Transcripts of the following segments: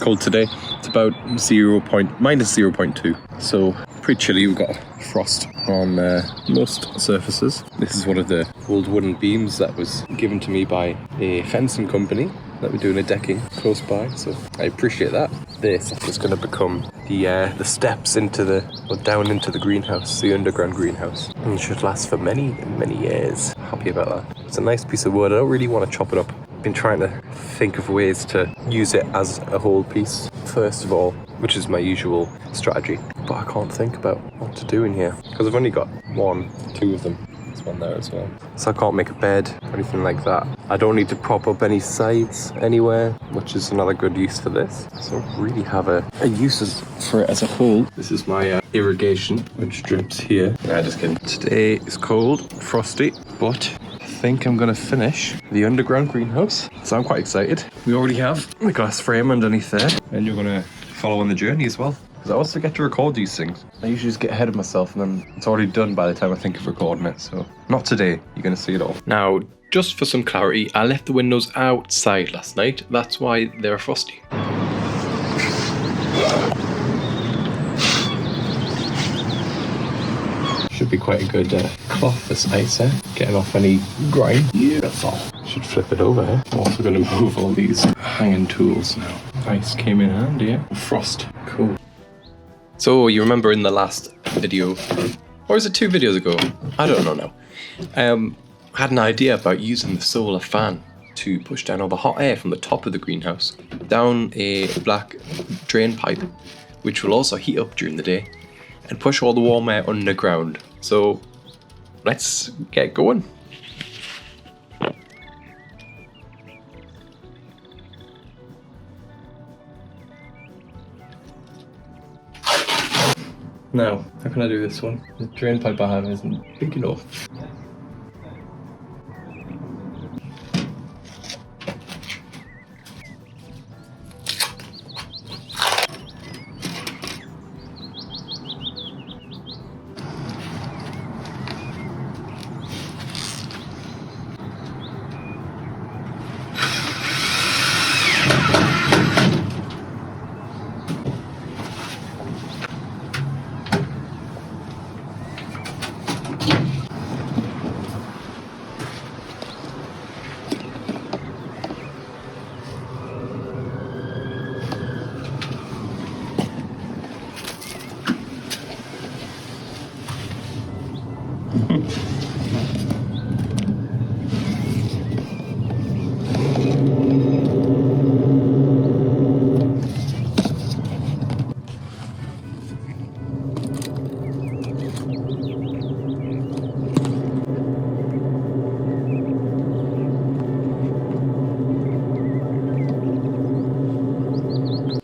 cold today. It's about minus 0.2. So pretty chilly. We've got frost on most surfaces. This is one of the old wooden beams that was given to me by a fencing company that we're doing a decking close by, so I appreciate that. This is going to become the steps down into the greenhouse, the underground greenhouse, and it should last for many years. Happy about that. It's a nice piece of wood. I don't really want to chop it up. I've been trying to think of ways to use it as a whole piece first of all, which is my usual strategy, but I can't think about what to do in here because I've only got two of them. One there as well, so I can't make a bed or anything like that. I don't need to prop up any sides anywhere, which is another good use for this. So I don't really have a use for it as a whole. This is my irrigation, which drips here. Nah, just kidding. Today is cold, frosty, but I think I'm gonna finish the underground greenhouse, so I'm quite excited. We already have the glass frame underneath there, and you're gonna follow on the journey as well. Because I also get to record these things. I usually just get ahead of myself and then it's already done by the time I think of recording it. So not today, you're going to see it all. Now, just for some clarity, I left the windows outside last night. That's why they're frosty. Should be quite a good cloth this ice, getting off any grime. Beautiful. Should flip it over here. I'm also going to move all these hanging tools now. Ice came in handy, Frost. Cool. So you remember in the last video, or is it 2 videos ago? I don't know now. I had an idea about using the solar fan to push down all the hot air from the top of the greenhouse down a black drain pipe, which will also heat up during the day and push all the warm air underground. So let's get going. Now, how can I do this one? The drain pipe I have isn't big enough.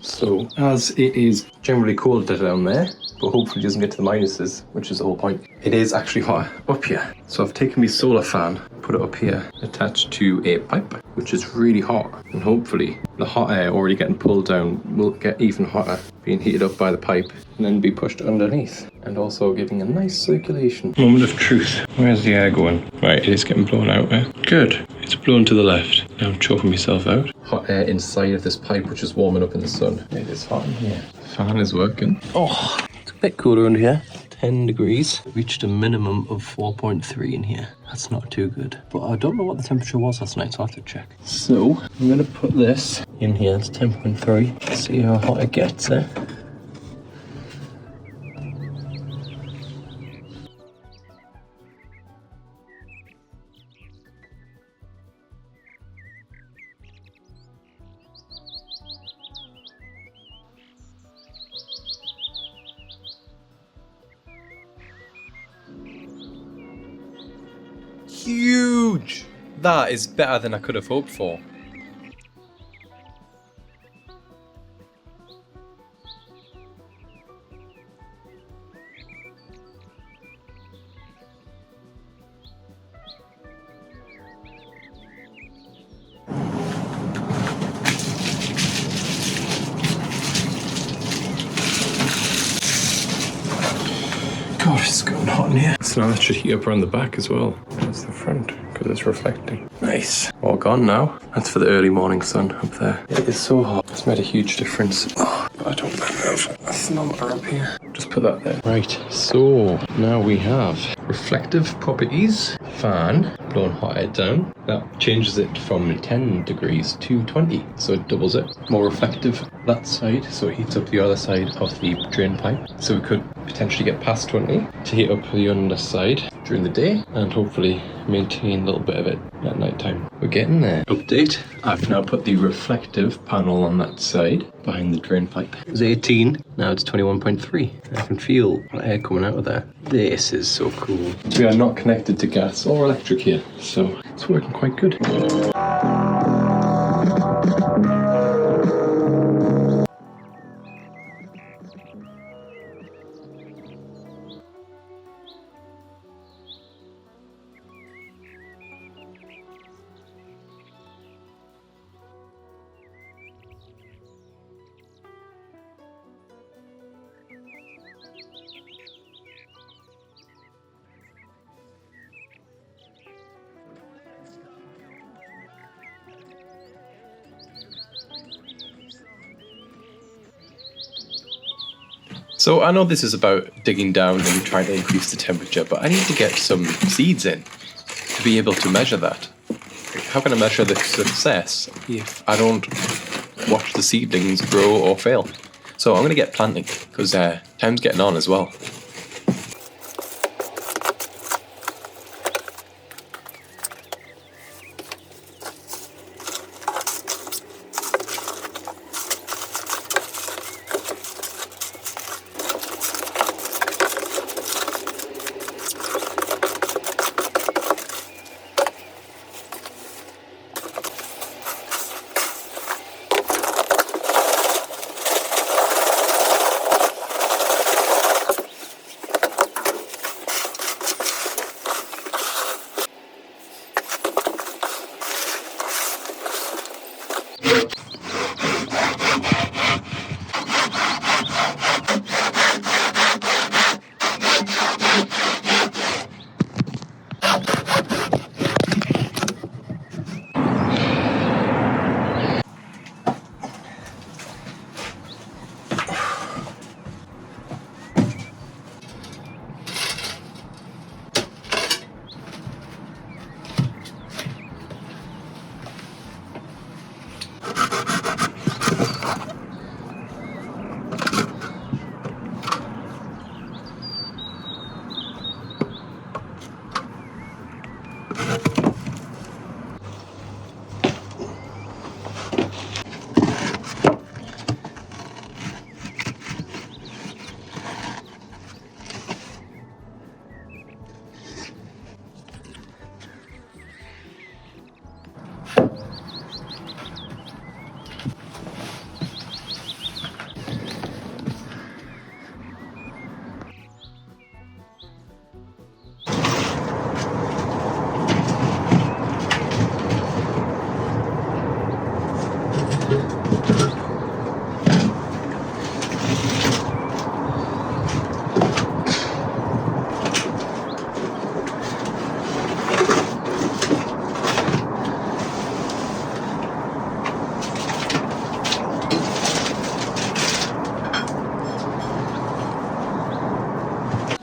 So, as it is generally colder down there, but hopefully it doesn't get to the minuses, which is the whole point, it is actually hot up here. So I've taken my solar fan, put it up here, attached to a pipe, which is really hot, and hopefully the hot air already getting pulled down will get even hotter, being heated up by the pipe, and then be pushed underneath, and also giving a nice circulation. Moment of truth. Where's the air going? Right, it is getting blown out there. Good. It's blown to the left. Now I'm choking myself out. Hot air inside of this pipe, which is warming up in the sun. It is hot in here. Fan is working. Oh, it's a bit cooler in here. 10 degrees. Reached a minimum of 4.3 in here. That's not too good. But I don't know what the temperature was last night, so I'll have to check. So, I'm going to put this in here. It's 10.3. See how hot it gets, Huge! That is better than I could have hoped for. God, it's going hot in here. So now that should heat up around the back as well. That's the front, because it's reflecting. Nice. All gone now. That's for the early morning sun up there. It is so hot. It's It's made a huge difference. Oh, but I don't have a thermometer up here. Just put that there. Right, so now we have reflective properties, fan, blowing hot air down. That changes it from 10 degrees to 20, so it doubles it. More reflective that side, so it heats up the other side of the drain pipe. So we could potentially get past 20 to heat up the underside during the day and hopefully maintain a little bit of it at night time. We're getting there. Update, I've now put the reflective panel on that side behind the drain pipe. It was 18, now it's 21.3. I can feel air coming out of there. This is so cool. We are not connected to gas or electric here, so it's working quite good. So I know this is about digging down and trying to increase the temperature, but I need to get some seeds in to be able to measure that. How can I measure the success if I don't watch the seedlings grow or fail? So I'm going to get planting because time's getting on as well.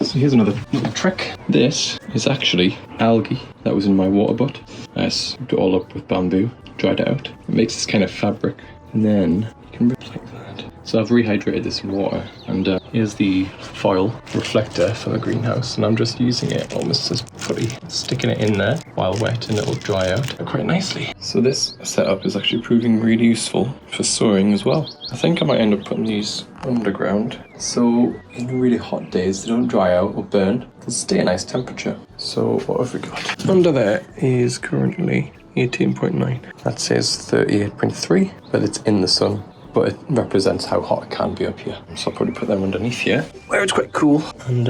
So here's another little trick. This is actually algae that was in my water butt. I soaked it all up with bamboo, dried it out. It makes this kind of fabric, and then you can rip like that. So I've rehydrated this in water, and here's the foil reflector for the greenhouse, and I'm just using it almost as putty, sticking it in there while wet, and it'll dry out quite nicely. So this setup is actually proving really useful for sowing as well. I think I might end up putting these underground, so in really hot days they don't dry out or burn, they'll stay a nice temperature. So what have we got? Under there is currently 18.9. That says 38.3, but it's in the sun, but it represents how hot it can be up here. So I'll probably put them underneath here, where it's quite cool, and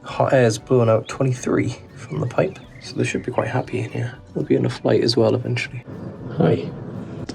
hot air is blowing out 23 from the pipe, so they should be quite happy in here. There'll be enough light as well eventually. Hi.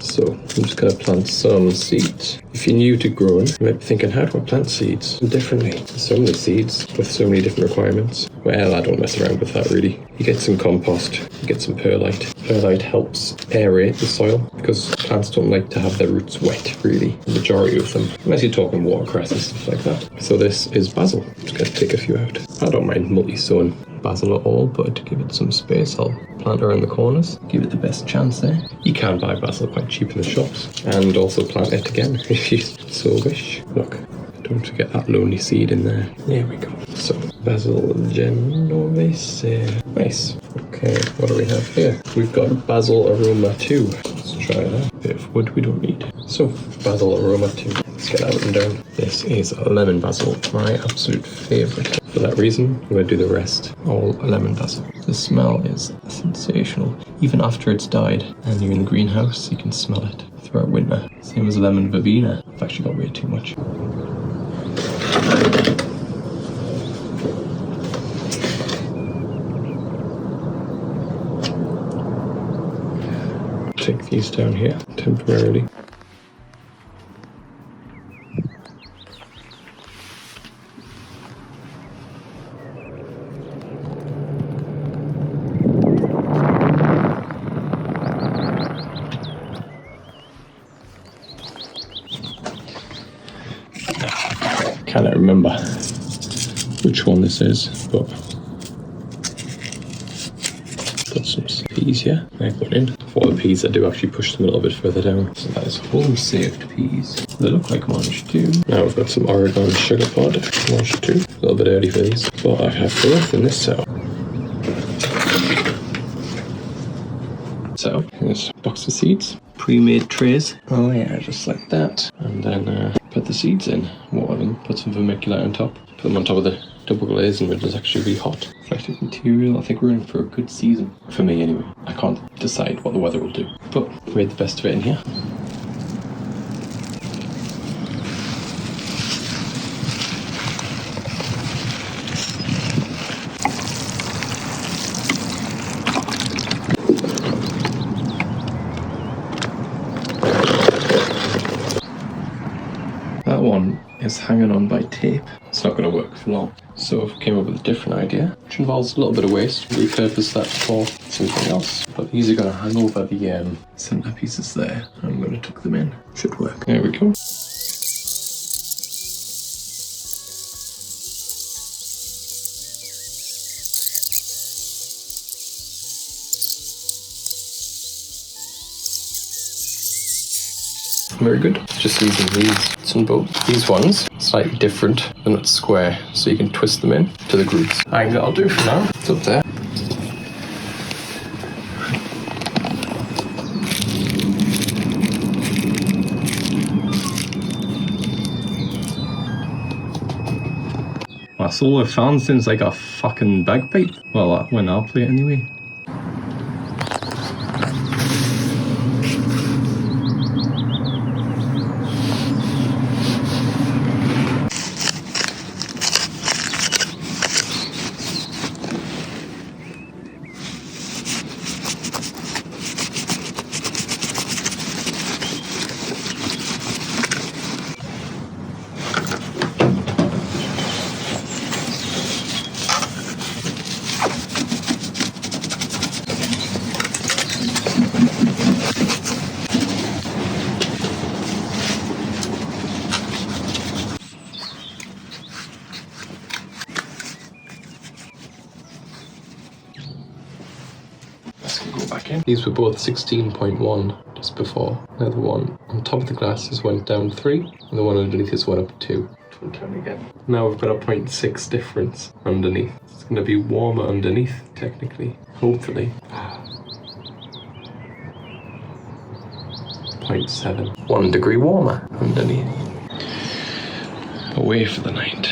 So I'm just going to plant some seeds. If you're new to growing, you might be thinking, how do I plant seeds differently? There's so many seeds with so many different requirements. Well, I don't mess around with that really. You get some compost, you get some perlite. Perlite helps aerate the soil because plants don't like to have their roots wet, really. The majority of them, unless you're talking watercress and stuff like that. So this is basil. I'm just going to take a few out. I don't mind multi-sowing basil at all, but to give it some space, I'll plant around the corners, give it the best chance there. You can buy basil quite cheap in the shops, and also plant it again if you so wish. Look, don't forget that lonely seed in there. There we go. So, basil genovese. Nice. Okay, what do we have here? We've got basil aroma 2. Let's try that. Bit of wood we don't need. So, basil aroma 2. Let's get that written down. This is lemon basil, my absolute favourite. For that reason, I'm going to do the rest all lemon basil. The smell is sensational. Even after it's died and you're in the greenhouse, you can smell it throughout winter. Same as lemon verbena. I've actually got way too much. Take these down here temporarily. Cannot remember which one this is, but got some peas here. They're going in. For the peas, I do actually push them a little bit further down. So that is home saved peas. They look like mange too. Now we've got some Oregon sugar pod, mange too. A little bit early for these, but I have both in this setup. So here's a box of seeds, pre-made trays. Oh yeah, just like that. And then put the seeds in, water them, put some vermiculite on top, put them on top of the double glazing, which is actually really hot. Reflective material. I think we're in for a good season. For me anyway. I can't decide what the weather will do, but we made the best of it in here. That one is hanging on by tape. It's not going to work for long. So I came up with a different idea, which involves a little bit of waste. Repurpose that for something else. But these are going to hang over the centre pieces there. I'm going to tuck them in. Should work. There we go. Very good. Just using these on both. These ones, slightly different. They're not square, so you can twist them in to the grooves. I think that'll do for now. It's up there. That's all I've found since I got a fucking bagpipe. Well, when I'll play it anyway. These were both 16.1 just before. Now the one on top of the glasses went down 3, and the one underneath this went up 2. Turn again. Now we've got a 0.6 difference underneath. It's going to be warmer underneath, technically. Hopefully. 0.7. 1 degree warmer underneath. Away for the night.